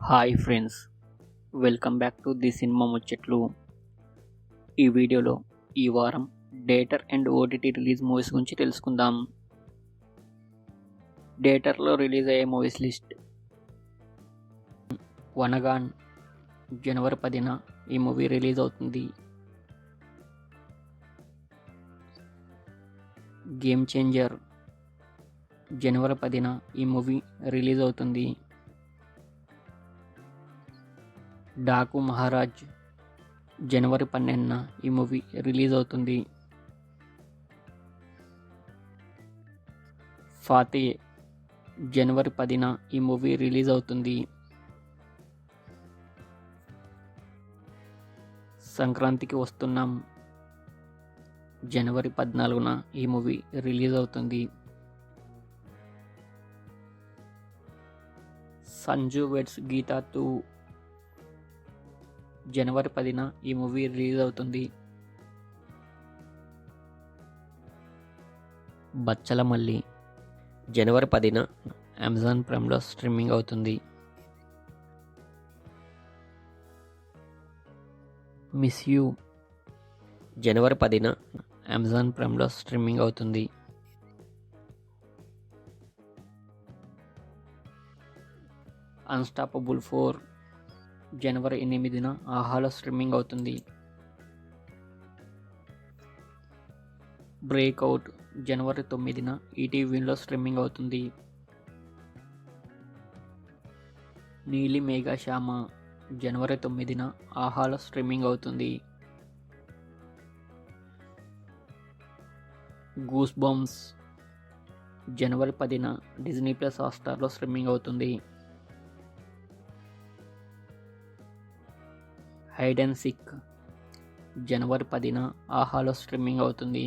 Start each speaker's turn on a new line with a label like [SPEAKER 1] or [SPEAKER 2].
[SPEAKER 1] Hi friends, welcome back to the cinema ముచ్చట్లు. ఈ వీడియోలో ఈ వారం theatre and OTT release movies గురించి తెలుసుకుందాం. థియేటర్లో రిలీజ్ అయ్యే మూవీస్ లిస్ట్. వనగాన్ జనవరి 10న ఈ మూవీ రిలీజ్ అవుతుంది. గేమ్ చేంజర్ జనవరి 10న ఈ మూవీ రిలీజ్ అవుతుంది. డాకు మహారాజ్ జనవరి 12న ఈ మూవీ రిలీజ్ అవుతుంది. ఫాతే జనవరి 10న ఈ మూవీ రిలీజ్ అవుతుంది. సంక్రాంతికి వస్తున్నాం జనవరి 14న ఈ మూవీ రిలీజ్ అవుతుంది. సంజు వెడ్స్ గీతా 2 జనవరి 10న ఈ మూవీ రిలీజ్ అవుతుంది. బచ్చలమల్లి జనవరి 10న అమెజాన్ ప్రైమ్లో స్ట్రీమింగ్ అవుతుంది. మిస్ యూ జనవరి 10న అమెజాన్ ప్రైమ్లో స్ట్రీమింగ్ అవుతుంది. అన్స్టాపబుల్ 4 జనవరి 8న ఆహాలో స్ట్రీమింగ్ అవుతుంది. బ్రేక్అవుట్ జనవరి 9న ఈటీవీలో స్ట్రీమింగ్ అవుతుంది. నీలి మేఘశ్యామ జనవరి 9న ఆహాలో స్ట్రీమింగ్ అవుతుంది. గూస్ బంప్స్ జనవరి 10న డిజ్నీ ప్లస్ హాట్స్టార్లో స్ట్రీమింగ్ అవుతుంది. హైడ్ అండ్ సీక్ జనవరి 10న ఆహాలో స్ట్రీమింగ్ అవుతుంది.